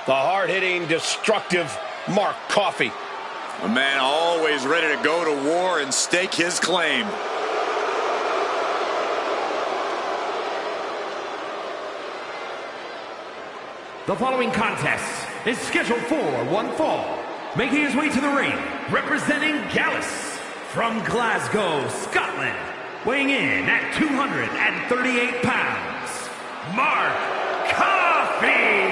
The hard-hitting, destructive Mark Coffey. A man always ready to go to war and stake his claim. The following contest is scheduled for one fall. Making his way to the ring, representing Gallus from Glasgow, Scotland. Weighing in at 238 pounds, Mark Coffey.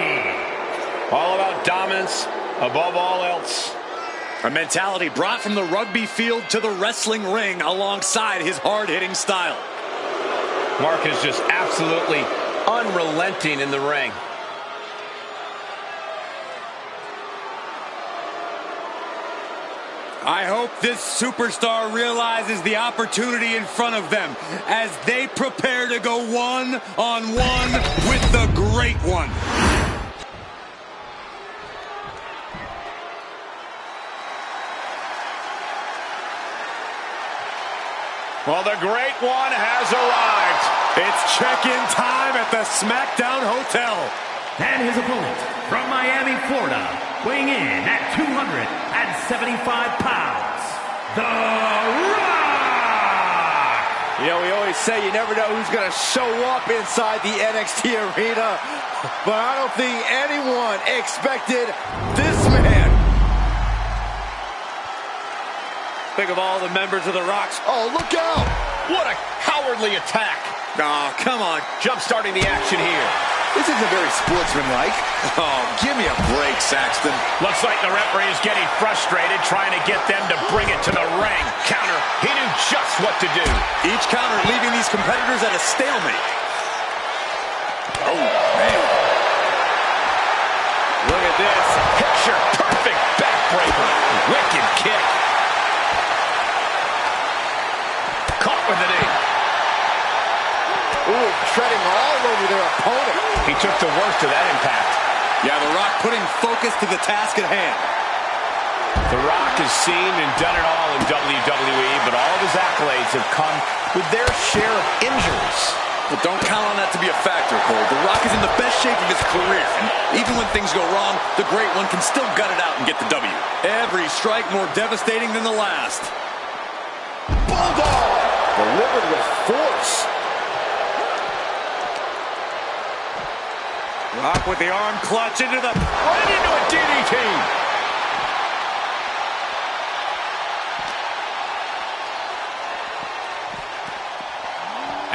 All about dominance, above all else. A mentality brought from the rugby field to the wrestling ring alongside his hard-hitting style. Mark is just absolutely unrelenting in the ring. I hope this superstar realizes the opportunity in front of them as they prepare to go one-on-one with the Great One. Well, the Great One has arrived. It's check-in time at the SmackDown Hotel. And his opponent from Miami, Florida, weighing in at 275 pounds, The Rock! You know, we always say you never know who's going to show up inside the NXT arena, but I don't think anyone expected this man. Think of all the members of the Rock's. Oh, look out! What a cowardly attack. Oh, come on. Jump-starting the action here. This isn't very sportsmanlike. Oh, give me a break, Saxton. Looks like the referee is getting frustrated, trying to get them to bring it to the ring. Counter. He knew just what to do. Each counter leaving these competitors at a stalemate. Oh, man. Look at this. Picture perfect backbreaker. Wicked kick. Caught with the knee. Ooh, treading all over their opponent. He took the worst of that impact. Yeah, The Rock putting focus to the task at hand. The Rock has seen and done it all in WWE, but all of his accolades have come with their share of injuries. But don't count on that to be a factor, Cole. The Rock is in the best shape of his career, and even when things go wrong, the Great One can still gut it out and get the W. Every strike more devastating than the last. Bulldog! Delivered with force. Rock with the arm clutch into the... Right into a DDT.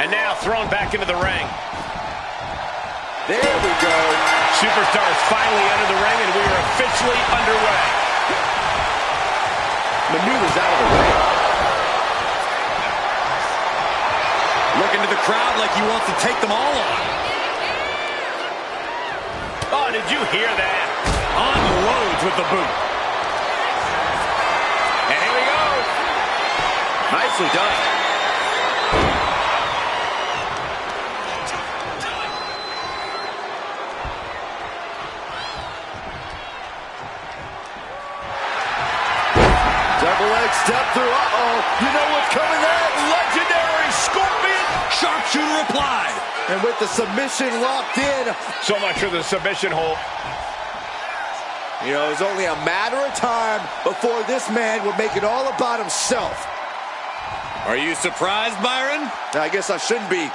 And now thrown back into the ring. There we go. Superstar is finally under the ring, and we are officially underway. Maneuvers out of the way. Looking to the crowd like he wants to take them all on. Oh, did you hear that? Unloads with the boot. And here we go. Nicely done. Double leg step through. Uh-oh. You know what's coming there? Legendary Scorpion. Sharpshooter applied. And with the submission locked in. So much for the submission hold. You know, it's only a matter of time before this man will make it all about himself. Are you surprised, Byron? I guess I shouldn't be.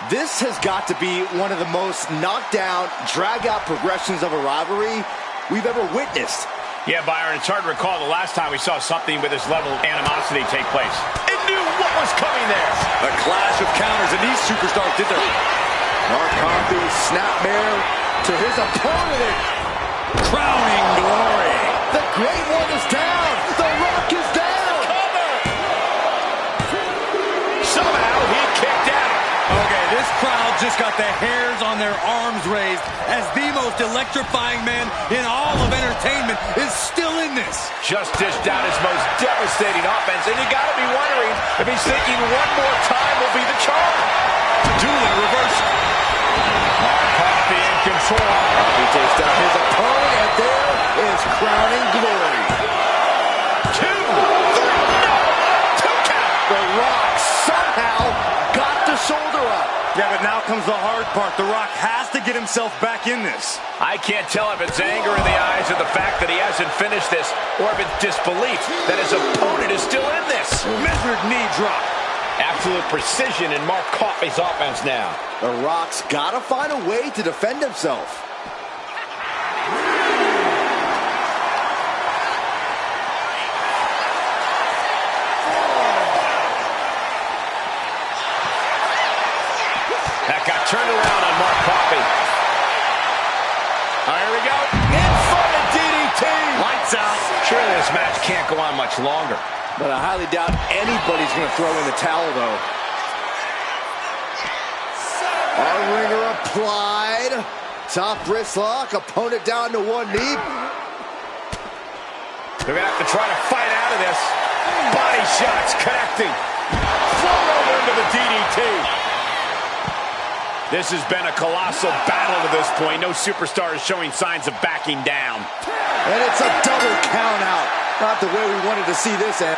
This has got to be one of the most knockdown, drag-out progressions of a rivalry we've ever witnessed. Yeah, Byron, it's hard to recall the last time we saw something with this level of animosity take place. It knew what was coming there. A clash of counters, and these superstars did their... Mark Coffey, snapmare to his opponent. crowning glory. The Great One is down. The Rock is down. Cover. Somehow he kicked out. Okay, this crowd just got the hairs on their arms raised as the most electrifying man in all of entertainment is still in this. Just dished out his most devastating offense, and you gotta be wondering if he's thinking one more time will be the charm. Dueling reversal. Mark Coffey in control. He takes down his opponent, and there is crowning glory. 2, 3, no, 2 count. The Rock somehow got the shoulder up. Yeah, but now comes the hard part. The Rock has to get himself back in this. I can't tell if it's anger in the eyes or the fact that he hasn't finished this, or if it's disbelief that his opponent is still in this. Measured knee drop. Absolute precision in Mark Coffey's offense now. The Rock's got to find a way to defend himself. That got turned around on Mark Coffey. All right, here we go. Inverted DDT. Lights out. Surely this match can't go on much longer. But I highly doubt anybody's going to throw in the towel, though. Our ringer applied. Top wrist lock. Opponent down to one knee. They're going to have to try to fight out of this. Body shots connecting. Thrown over into the DDT. This has been a colossal battle to this point. No superstar is showing signs of backing down. And it's a double count out. Not the way we wanted to see this end.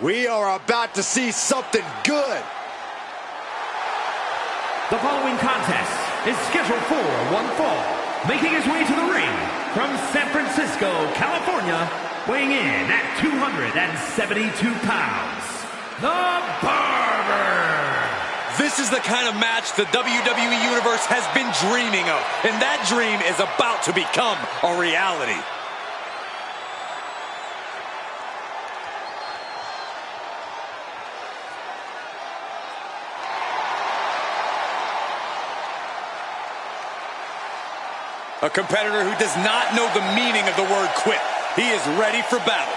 We are about to see something good. The following contest is scheduled for one fall. Making his way to the ring from San Francisco, California, weighing in at 272 pounds, the Barber. This is the kind of match the WWE Universe has been dreaming of, and that dream is about to become a reality. A competitor who does not know the meaning of the word quit. He is ready for battle.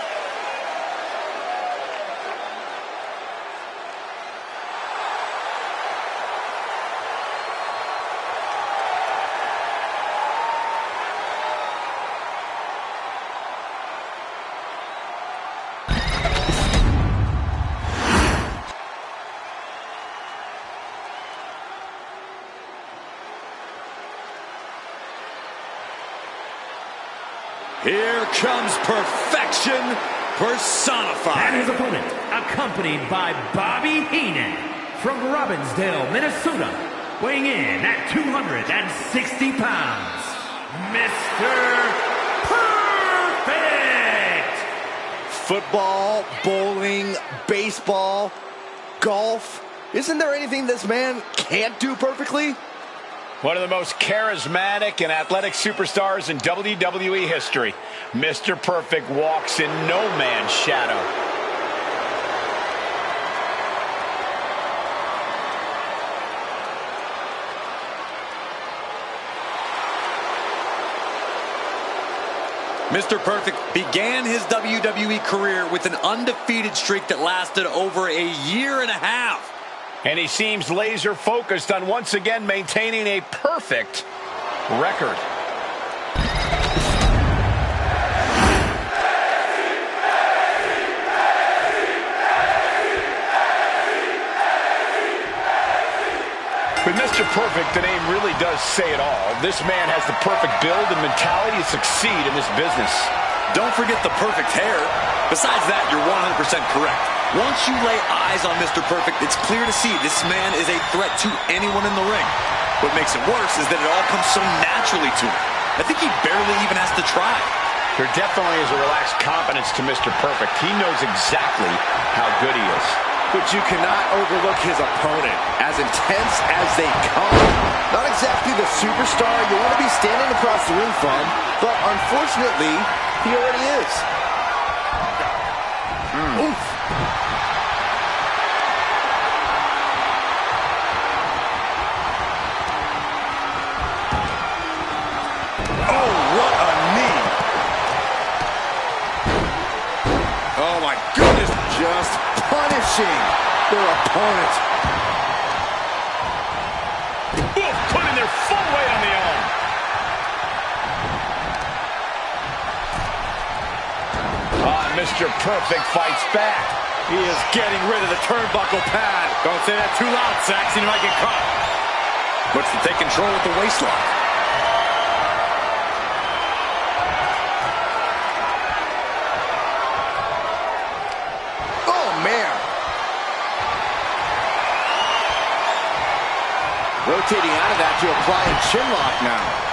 Here comes perfection personified. And his opponent, accompanied by Bobby Heenan from Robbinsdale, Minnesota, weighing in at 260 pounds, Mr. Perfect! Football, bowling, baseball, golf. Isn't there anything this man can't do perfectly? One of the most charismatic and athletic superstars in WWE history. Mr. Perfect walks in no man's shadow. Mr. Perfect began his WWE career with an undefeated streak that lasted over a year and a half. And he seems laser focused on once again maintaining a perfect record. With Mr. Perfect, the name really does say it all. This man has the perfect build and mentality to succeed in this business. Don't forget the perfect hair. Besides that, you're 100% correct. Once you lay eyes on Mr. Perfect, it's clear to see this man is a threat to anyone in the ring. What makes it worse is that it all comes so naturally to him. I think he barely even has to try. There definitely is a relaxed confidence to Mr. Perfect. He knows exactly how good he is. But you cannot overlook his opponent. As intense as they come. Not exactly the superstar you want to be standing across the ring from, but unfortunately, he already is. Oof. Oh, what a knee. Oh, my goodness. Just punishing their opponent. Both putting their full weight on the arm. Mr. Perfect fights back. He is getting rid of the turnbuckle pad. Don't say that too loud, Saxon. You might get caught. Looks to take control with the waistlock. Oh, man. Rotating out of that to apply a chin lock now.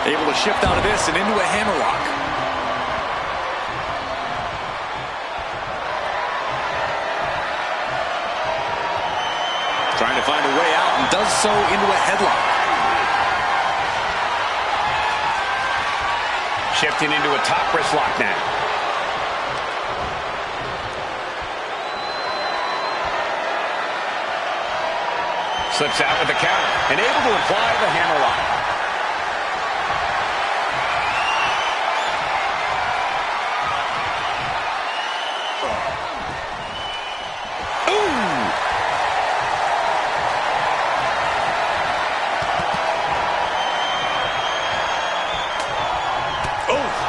Able to shift out of this and into a hammerlock. Trying to find a way out and does so into a headlock. Shifting into a top wrist lock now. Slips out with the counter and able to apply the hammerlock.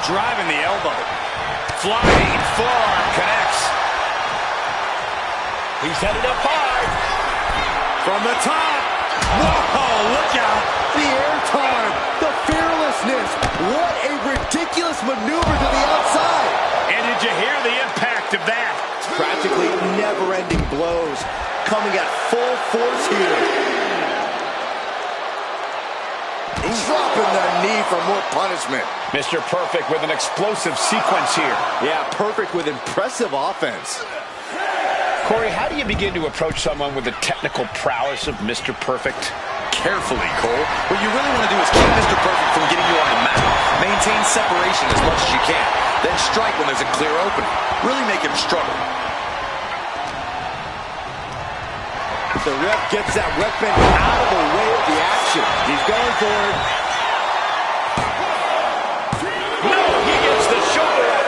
Driving the elbow. Flying forearm connects. He's headed up high. From the top. Whoa, look out. The airtime, the fearlessness. What a ridiculous maneuver to the outside. And did you hear the impact of that? It's practically never-ending blows coming at full force here. Dropping the knee for more punishment. Mr. Perfect with an explosive sequence here. Yeah, Perfect with impressive offense. Corey, how do you begin to approach someone with the technical prowess of Mr. Perfect? Carefully, Cole. What you really want to do is keep Mr. Perfect from getting you on the mat. Maintain separation as much as you can. Then strike when there's a clear opening. Really make him struggle. The ref gets that weapon out of the way of the action. He's going for it. No, he gets the shoulder up.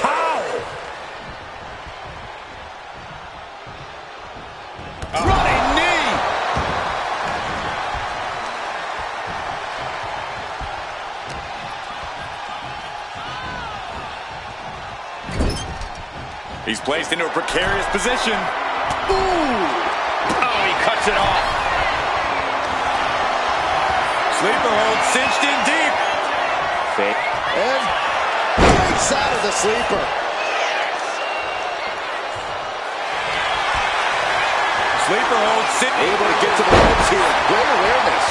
How? Running knee. He's placed into a precarious position. Ooh. Oh, he cuts it off. Sleeper hold cinched in deep. Fake. And breaks out of the sleeper. Sleeper hold cinched. Able to get to the ropes here. Great awareness.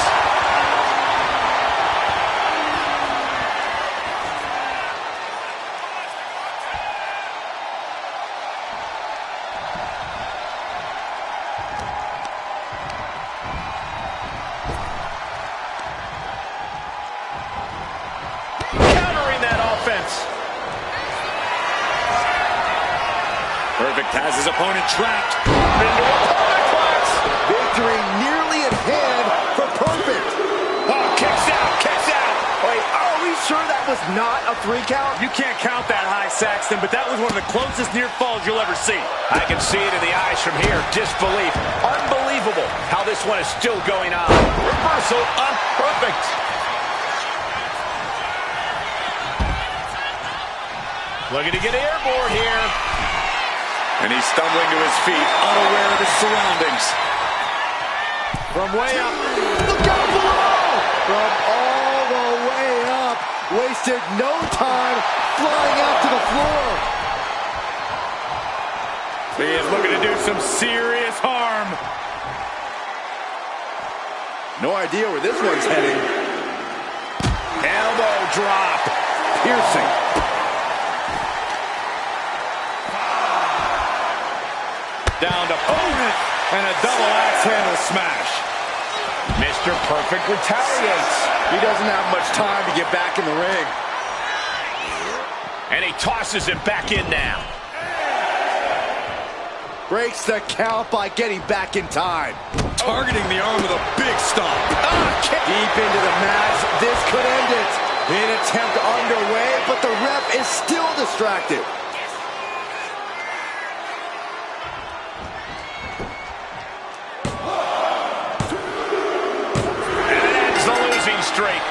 Perfect has his opponent trapped. Into a suplex. Victory nearly at hand for Perfect. Oh, kicks out, kicks out. Wait, are we sure that was not a 3 count? You can't count that high, Saxton, but that was one of the closest near falls you'll ever see. I can see it in the eyes from here. Disbelief. Unbelievable how this one is still going on. Reversal on Perfect. Looking to get airborne here. And he's stumbling to his feet, unaware of his surroundings. From way up. Look out below! From all the way up. Wasted no time flying out to the floor. He is looking to do some serious harm. No idea where this one's heading. Elbow drop. Piercing. Down to opponent and a double axe handle smash. Mr. Perfect retaliates. He doesn't have much time to get back in the ring. And he tosses him back in now. Breaks the count by getting back in time. Targeting the arm with a big stomp. Deep into the match, this could end it. An attempt underway, but the ref is still distracted. Streak.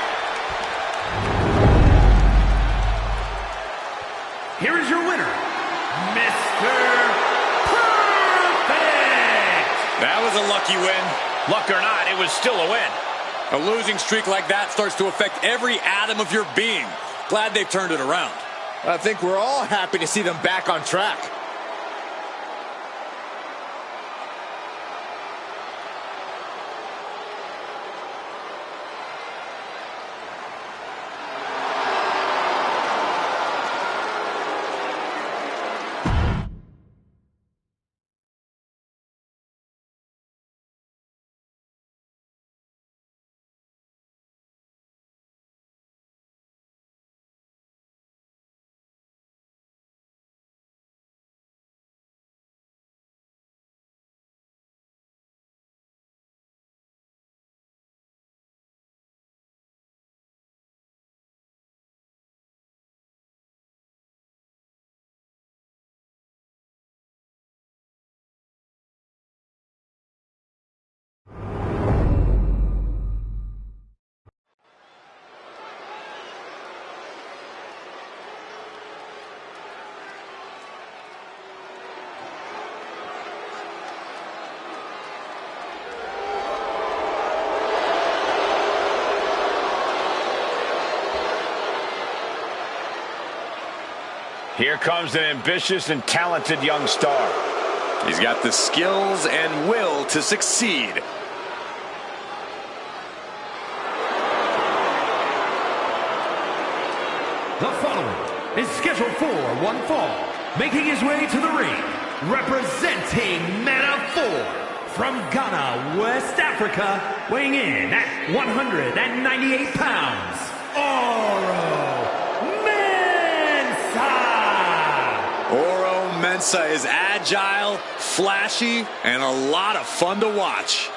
Here is your winner, Mr. Perfect! That was a lucky win. Luck or not, it was still a win. A losing streak like that starts to affect every atom of your being. Glad they've turned it around. I think we're all happy to see them back on track. Here comes an ambitious and talented young star. He's got the skills and will to succeed. The following is scheduled for one fall. Making his way to the ring, representing Man of 4 from Ghana, West Africa, weighing in at 198 pounds, Oro Mensah. Oro Mensah is agile, flashy, and a lot of fun to watch.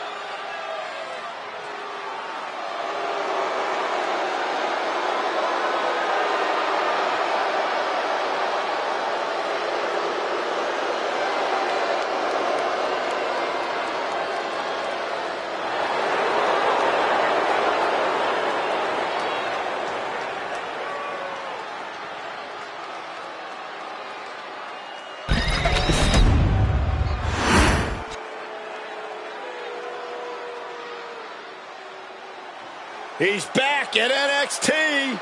He's back at NXT.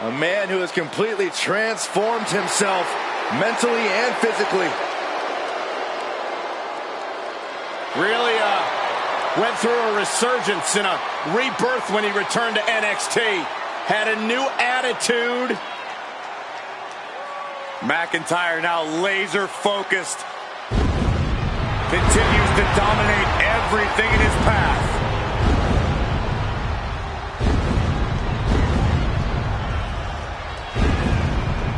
A man who has completely transformed himself mentally and physically. Really went through a resurgence and a rebirth when he returned to NXT. Had a new attitude. McIntyre now laser focused. Continues to dominate everything in his path.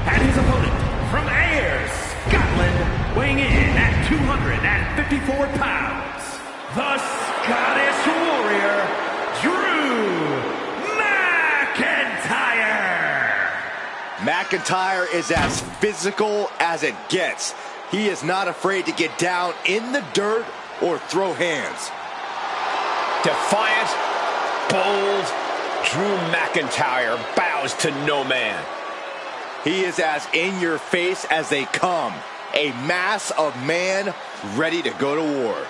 And his opponent from Ayr, Scotland, weighing in at 254 pounds, the Scottish Warrior, Drew McIntyre. McIntyre is as physical as it gets. He is not afraid to get down in the dirt or throw hands. Defiant, bold, Drew McIntyre bows to no man. He is as in your face as they come. A mass of man ready to go to war.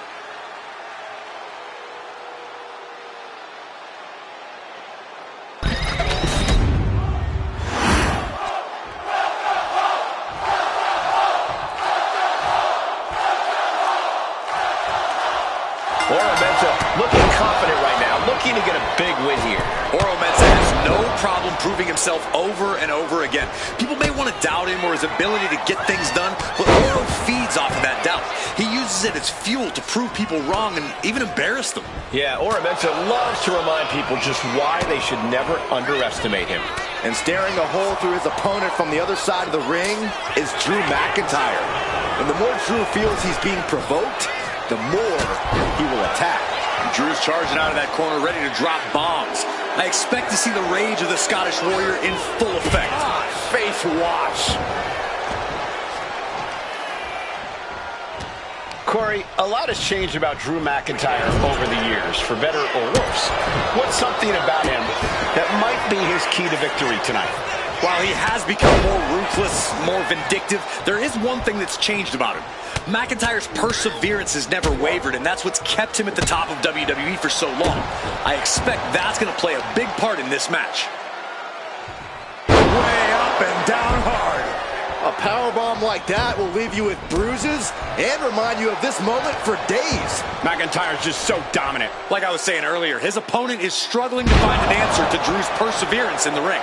Looking confident right now, looking to get a big win here. Oro Mensah has no problem proving himself over and over again. People may want to doubt him or his ability to get things done, but Oro feeds off of that doubt. He uses it as fuel to prove people wrong and even embarrass them. Yeah, Oro Mensah loves to remind people just why they should never underestimate him. And staring a hole through his opponent from the other side of the ring is Drew McIntyre. And the more Drew feels he's being provoked, the more he will attack. Drew's charging out of that corner, ready to drop bombs. I expect to see the rage of the Scottish Warrior in full effect. Face wash. Corey, a lot has changed about Drew McIntyre over the years, for better or worse. What's something about him that might be his key to victory tonight? While he has become more ruthless, more vindictive, there is one thing that's changed about him. McIntyre's perseverance has never wavered, and that's what's kept him at the top of WWE for so long. I expect that's going to play a big part in this match. Way up and down hard. A powerbomb like that will leave you with bruises and remind you of this moment for days. McIntyre's just so dominant. Like I was saying earlier, his opponent is struggling to find an answer to Drew's perseverance in the ring.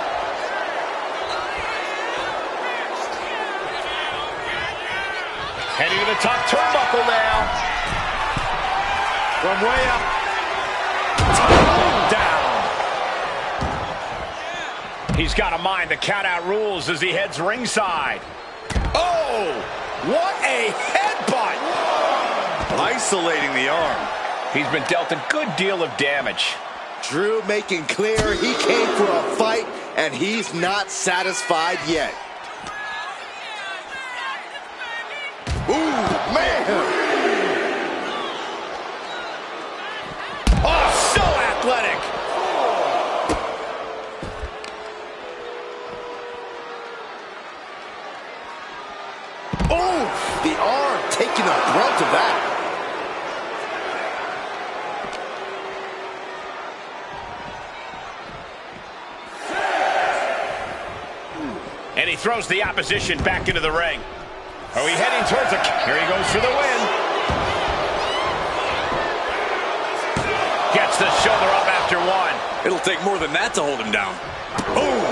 Heading to the top turnbuckle now. From way up. Down. He's got to mind the count-out rules as he heads ringside. Oh, what a headbutt. Isolating the arm. He's been dealt a good deal of damage. Drew making clear he came for a fight, and he's not satisfied yet. Ooh, man! Oh, so athletic! Oh, the arm taking the brunt of that. And he throws the opposition back into the ring. Are we heading towards a... Here he goes for the win. Gets the shoulder up after one. It'll take more than that to hold him down. Boom.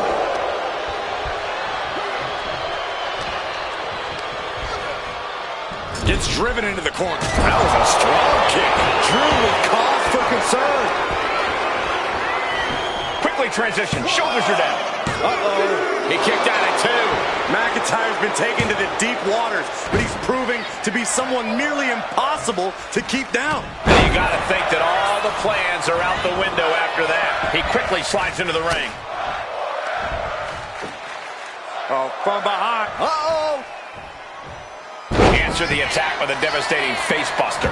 Gets driven into the corner. That was a strong kick. Drew with cause for concern. Quickly transition. Shoulders are down. Uh-oh. He kicked out at two. McIntyre's been taken to the deep waters, but he's proving to be someone nearly impossible to keep down. And you got to think that all the plans are out the window after that. He quickly slides into the ring. Oh, from behind. Uh-oh. Answer the attack with a devastating face buster.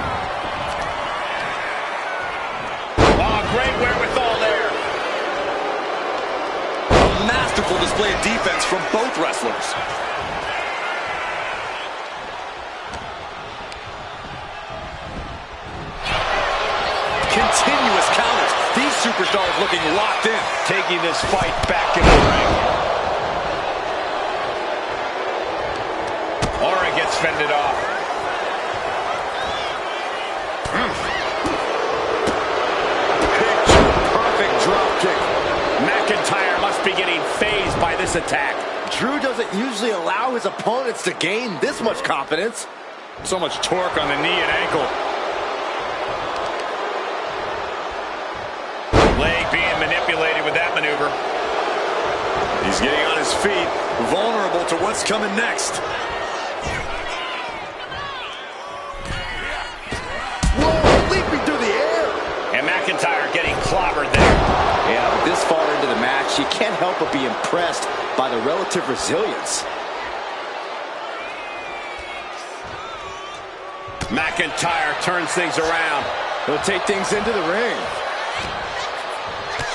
Oh, great wherewithal there. A masterful display of defense from both wrestlers. superstar is looking locked in. Taking this fight back in the ring. Aura gets fended off. Picture perfect drop kick. McIntyre must be getting phased by this attack. Drew doesn't usually allow his opponents to gain this much confidence. So much torque on the knee and ankle. Leg being manipulated with that maneuver. He's getting on his feet, vulnerable to what's coming next. Whoa, leaping through the air. And McIntyre getting clobbered there. Yeah, but this far into the match, you can't help but be impressed by the relative resilience. McIntyre turns things around. He'll take things into the ring.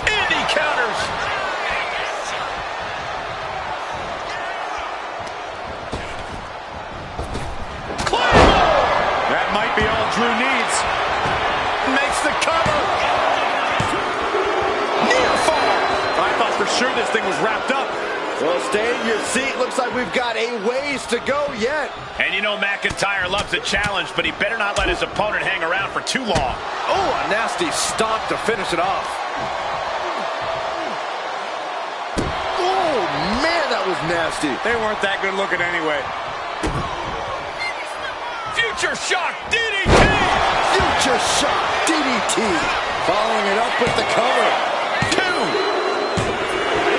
And he counters. Claymore! That might be all Drew needs. Makes the cover. Near fall. I thought for sure this thing was wrapped up. Well, stay in your seat. Looks like we've got a ways to go yet. And you know McIntyre loves a challenge, but he better not let his opponent hang around for too long. Oh, a nasty stomp to finish it off. Oh, man, that was nasty. They weren't that good looking anyway. Future shock DDT! Future shot DDT. Following it up with the cover.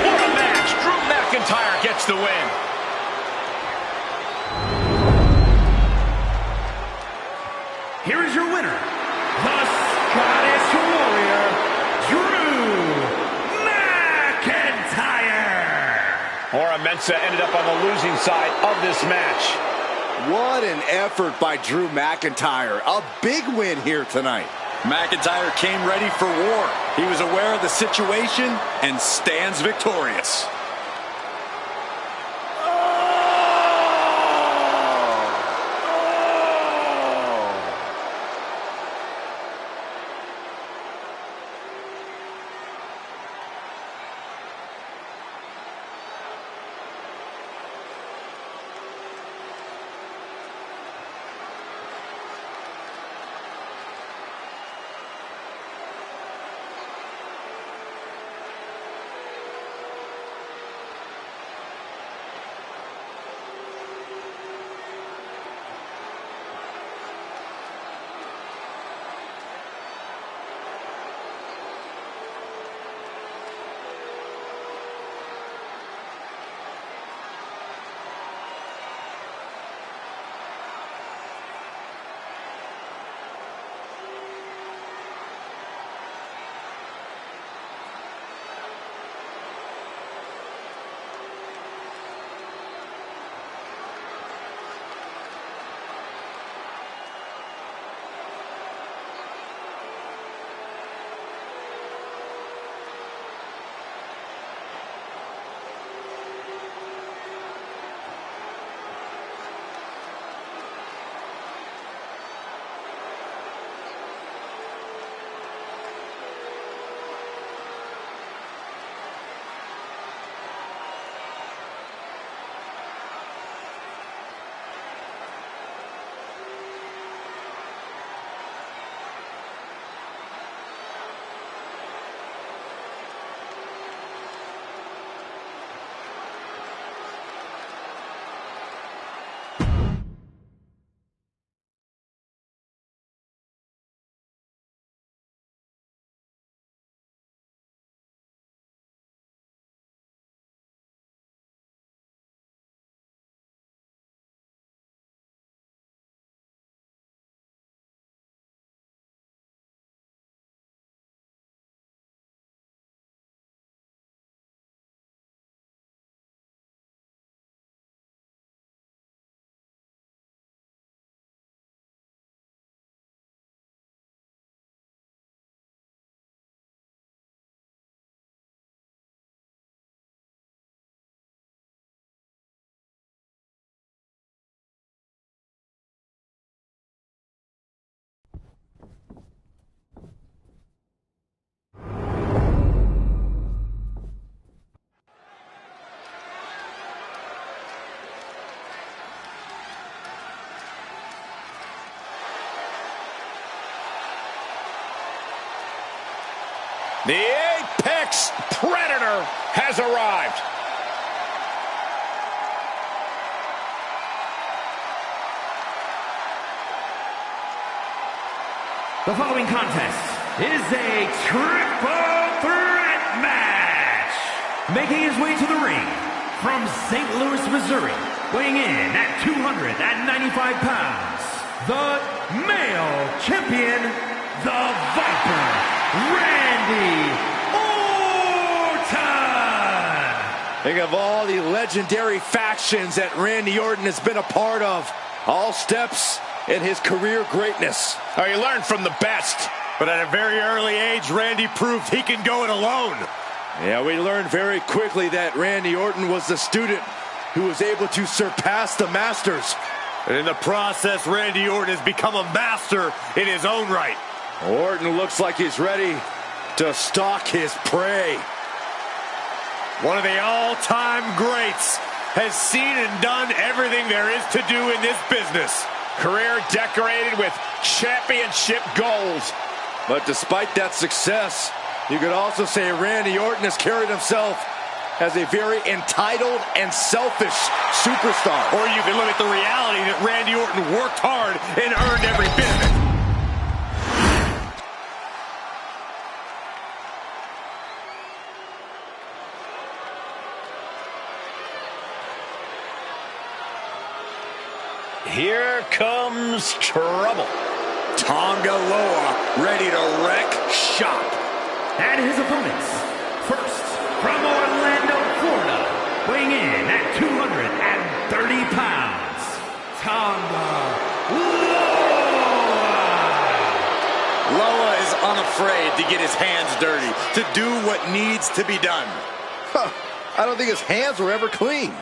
What a match! Drew McIntyre gets the win. Here is your winner, the Scottish Warrior, Drew McIntyre. Ora Mensa ended up on the losing side of this match. What an effort by Drew McIntyre. A big win here tonight. McIntyre came ready for war. He was aware of the situation and stands victorious. The Apex Predator has arrived. The following contest is a triple threat match. Making his way to the ring from St. Louis, Missouri, weighing in at 295 pounds, the male champion, the Viper, Randy Orton. Think of all the legendary factions that Randy Orton has been a part of. All steps in his career greatness. Oh, you learn from the best. But at a very early age, Randy proved he can go it alone. Yeah, we learned very quickly that Randy Orton was the student who was able to surpass the masters. And in the process, Randy Orton has become a master in his own right. Orton looks like he's ready to stalk his prey. One of the all-time greats has seen and done everything there is to do in this business. Career decorated with championship goals. But despite that success, you could also say Randy Orton has carried himself as a very entitled and selfish superstar. Or you can look at the reality that Randy Orton worked hard and earned every bit of it. Here comes trouble. Tonga Loa ready to wreck shop. And his opponents, first from Orlando, Florida, weighing in at 230 pounds, Tonga Loa. Loa is unafraid to get his hands dirty, to do what needs to be done. I don't think his hands were ever clean.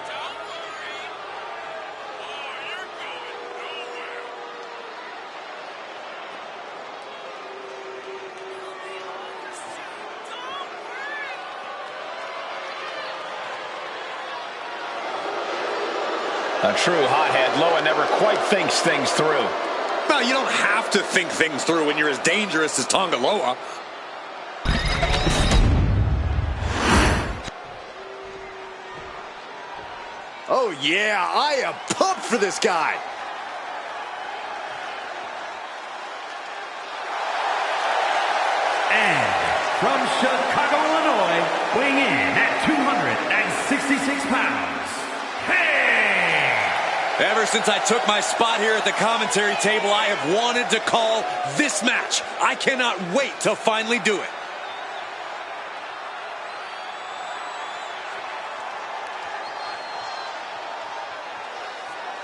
A true hothead, Loa never quite thinks things through. Well, you don't have to think things through when you're as dangerous as Tonga Loa. Oh yeah, I am pumped for this guy. And from Chicago, Illinois, weighing in at 266 pounds, hey! Ever since I took my spot here at the commentary table, I have wanted to call this match. I cannot wait to finally do it.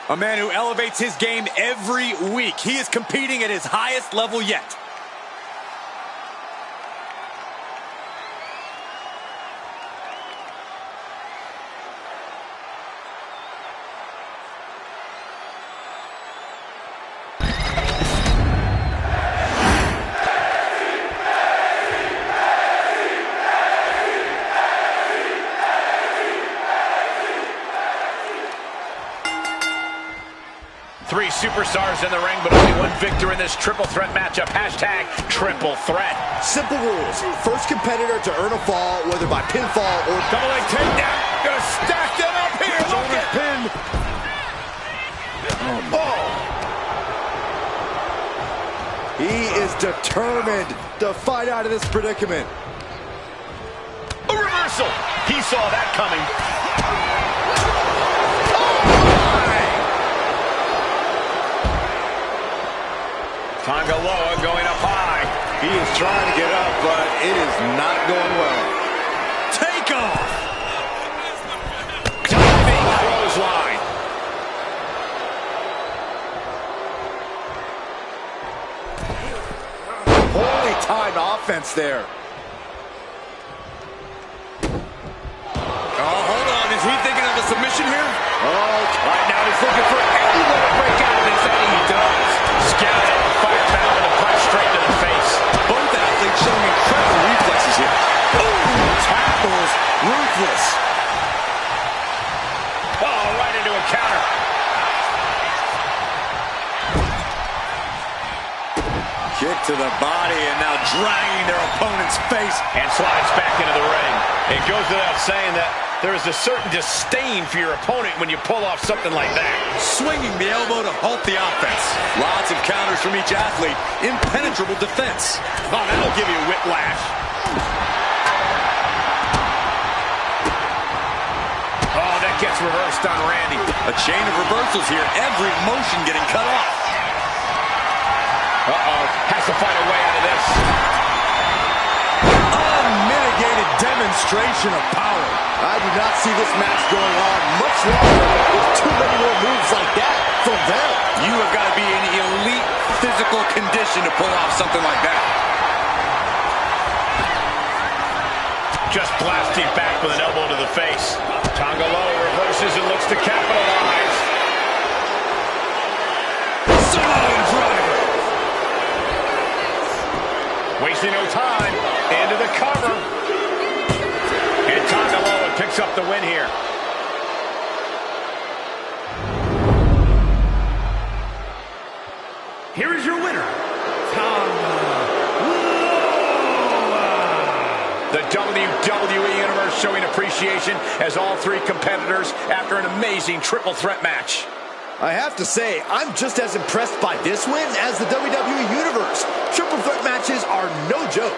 A man who elevates his game every week. He is competing at his highest level yet. Three superstars in the ring, but only one victor in this triple threat matchup. Hashtag triple threat. Simple rules. First competitor to earn a fall, whether by pinfall or Double leg takedown. Gonna stack that up here. Look at Pin. He is determined to fight out of this predicament. a reversal. He saw that coming. Tonga Loa going up high. He is trying to get up, but it is not going well. Take off! Diving clothesline. Holy timed offense there. Oh, hold on. Is he thinking of a submission here? Oh, right now he's looking for anyone to break out of this, and he does. Scouting, firepower with a punch straight to the face. Both athletes showing incredible reflexes here. Ooh, tackles, ruthless. Oh, right into a counter. Kick to the body and now dragging their opponent's face. And slides back into the ring. It goes without saying that there is a certain disdain for your opponent when you pull off something like that. Swinging the elbow to halt the offense. Lots of counters from each athlete. Impenetrable defense. Oh, that'll give you whiplash. Oh, that gets reversed on Randy. A chain of reversals here. Every motion getting cut off. Uh-oh. Has to find a way out of this. Unmitigated demonstration of power. I do not see this match going on much longer with too many more moves like that from them. You have got to be in elite physical condition to pull off something like that. Just blasting back with an elbow to the face. Tonga Low reverses and looks to capitalize. Samoan driver. Wasting no time. Into the cover. And Tonga Low picks up the win here. Here is your winner, The WWE Universe showing appreciation as all three competitors after an amazing triple threat match. I have to say, I'm just as impressed by this win as the WWE Universe. Triple threat matches are no joke.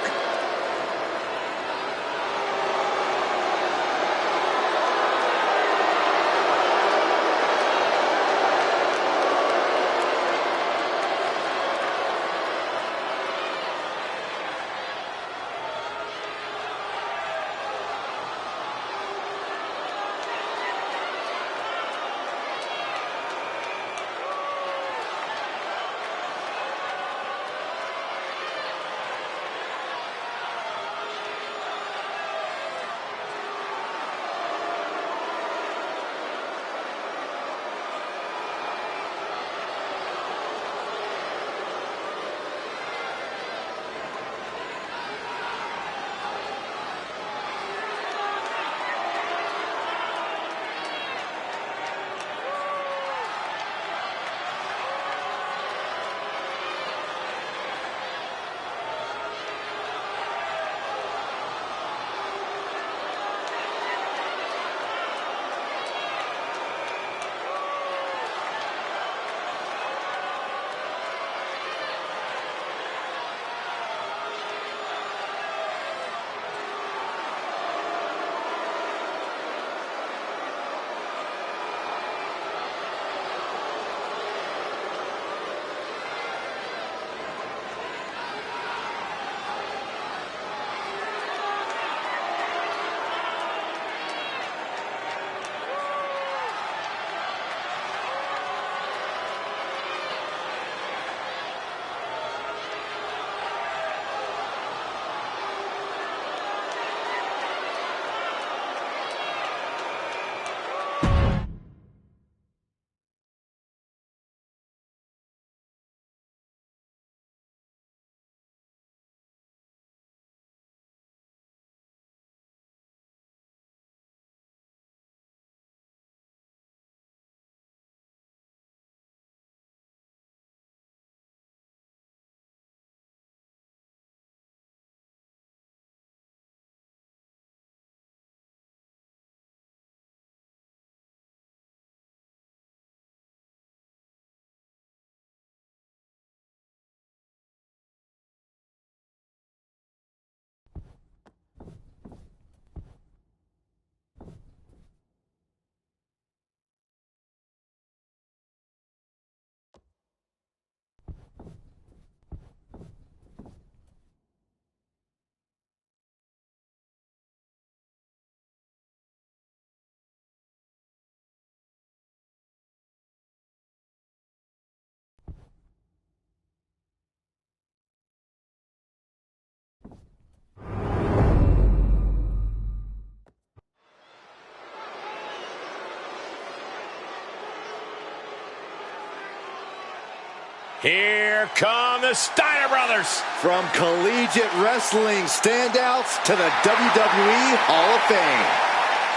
Here come the Steiner brothers. From collegiate wrestling standouts to the WWE Hall of Fame.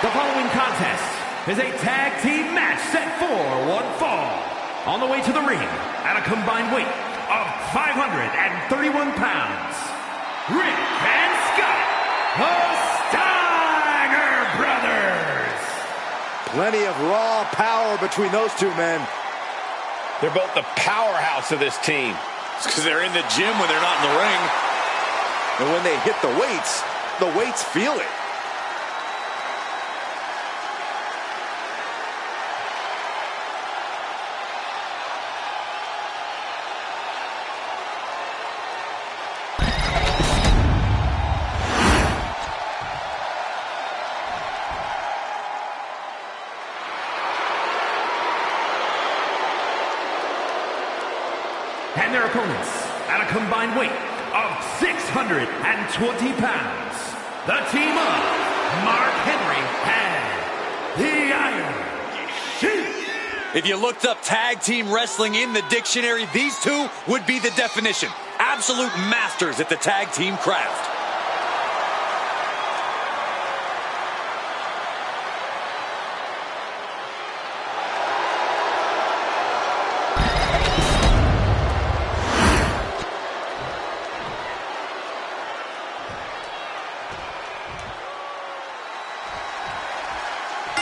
The following contest is a tag team match set for one fall. On the way to the ring at a combined weight of 531 pounds, Rick and Scott, the Steiner Brothers. Plenty of raw power between those two men. They're both the powerhouse of this team. It's because they're in the gym when they're not in the ring. And when they hit the weights feel it. And their opponents, at a combined weight of 620 pounds, the team of Mark Henry and the Iron Sheik. If you looked up tag team wrestling in the dictionary, these two would be the definition. Absolute masters at the tag team craft.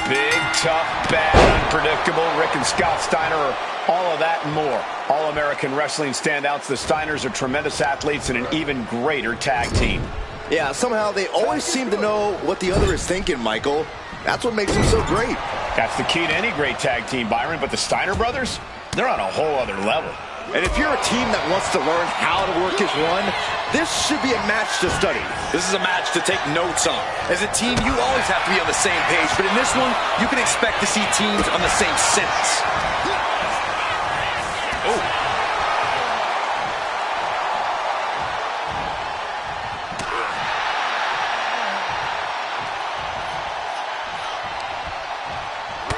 Big, tough, bad, unpredictable. Rick and Scott Steiner are all of that and more. All-American wrestling standouts. The Steiners are tremendous athletes and an even greater tag team. Yeah, somehow they always seem to know what the other is thinking, Michael. That's what makes them so great. That's the key to any great tag team, Byron. But the Steiner brothers, they're on a whole other level. And if you're a team that wants to learn how to work as one, this should be a match to study. This is a match to take notes on. As a team, you always have to be on the same page, but in this one, you can expect to see teams on the same sentence. Oh.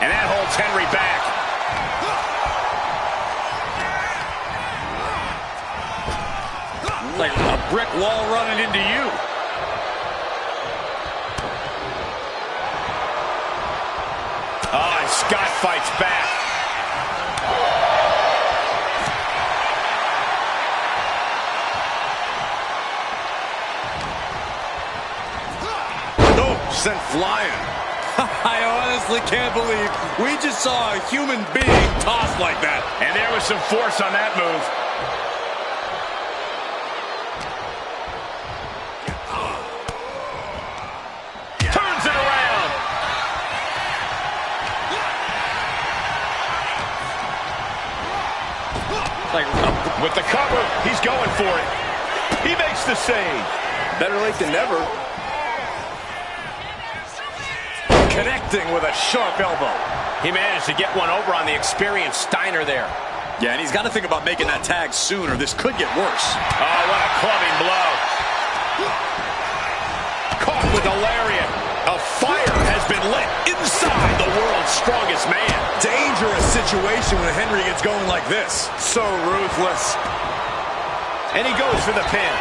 And that holds Henry back. Like a brick wall running into you. Oh, and Scott fights back. Oh, sent flying. I honestly can't believe we just saw a human being tossed like that. And there was some force on that move. Turns it around. With the cover, he's going for it. He makes the save. Better late than never. Connecting with a sharp elbow. He managed to get one over on the experienced Steiner there. Yeah, and he's got to think about making that tag soon, or this could get worse. Oh, what a clubbing blow. Caught with a lariat. A fire has been lit inside the world's strongest man. Dangerous situation when Henry gets going like this. So ruthless. And he goes for the pin.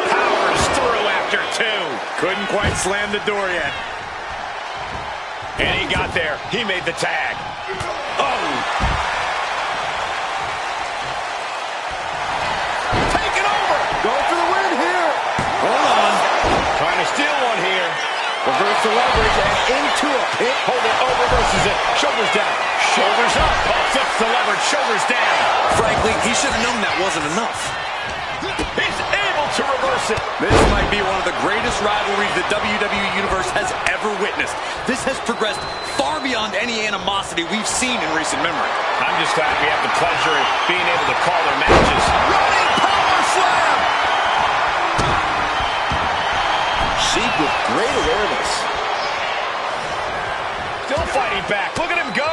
Powers through after two. Couldn't quite slam the door yet. And he got there. He made the tag. Oh! Taking over! Going for the win here. Hold on. Trying to steal one here. Reverse the leverage and into a pin. Hold it, oh, reverses it. Shoulders down. Shoulders up. Oh, flips the leverage. Shoulders down. Frankly, he should have known that wasn't enough. He's able to reverse it. This might be one of the greatest rivalries the WWE Universe has ever witnessed. This has progressed far beyond any animosity we've seen in recent memory. I'm just glad we have the pleasure of being able to call their matches. Running power slam. Sheik with great awareness. Still fighting back. Look at him go.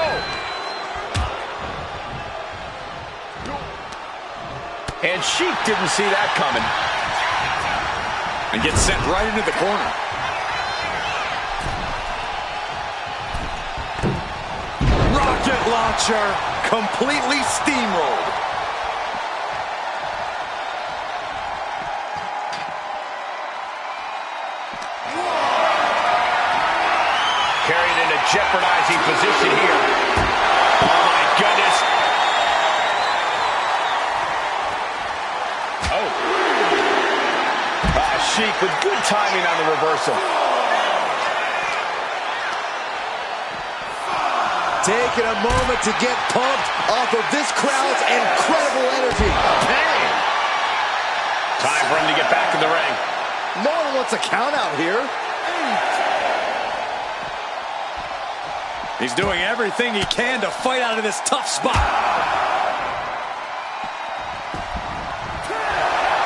And Sheik didn't see that coming. And gets sent right into the corner. Rocket launcher, completely steamrolled. Carried in a jeopardizing position here. Oh, my goodness. cheek with good timing on the reversal. Taking a moment to get pumped off of this crowd's incredible energy. Bang! Time for him to get back in the ring. No one wants a count out here. He's doing everything he can to fight out of this tough spot.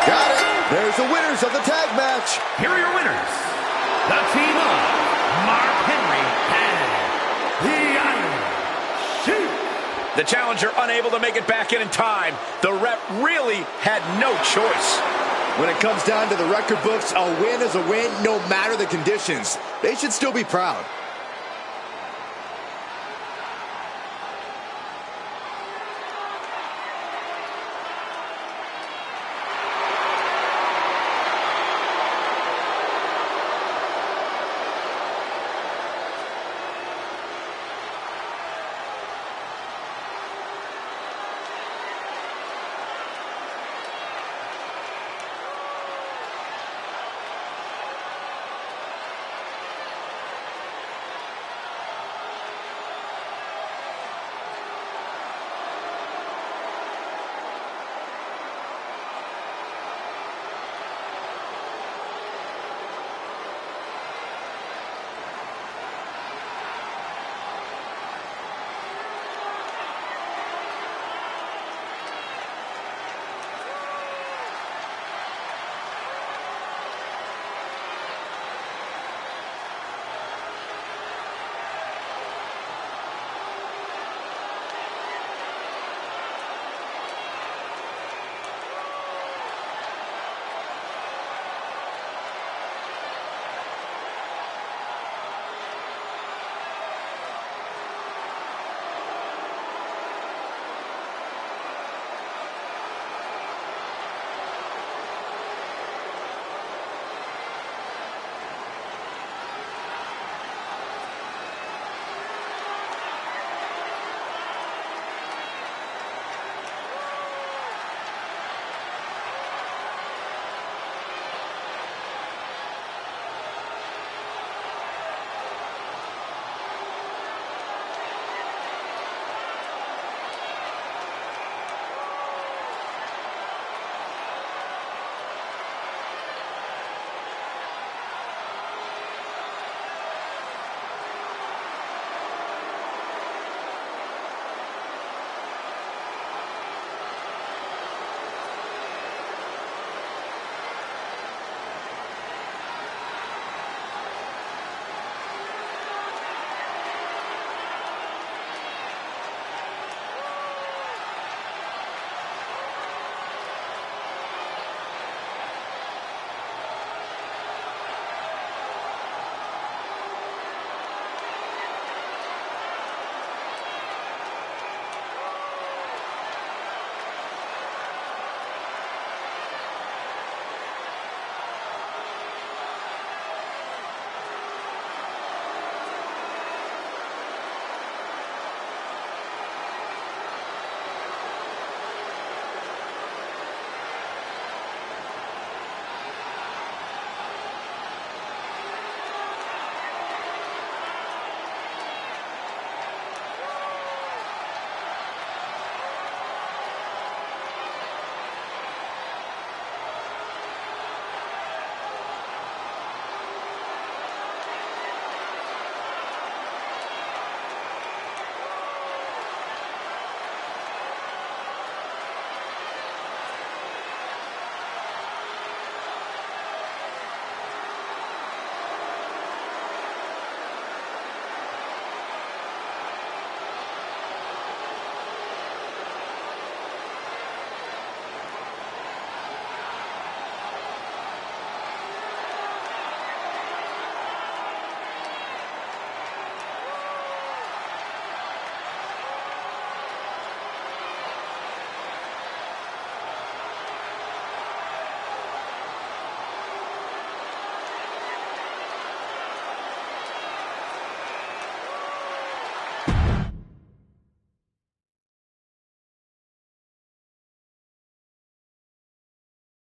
Got it. There's the winners of the tag match. Here are your winners. The team of Mark Henry and the Iron Sheik. The challenger unable to make it back in time. The ref really had no choice. When it comes down to the record books, a win is a win no matter the conditions. They should still be proud.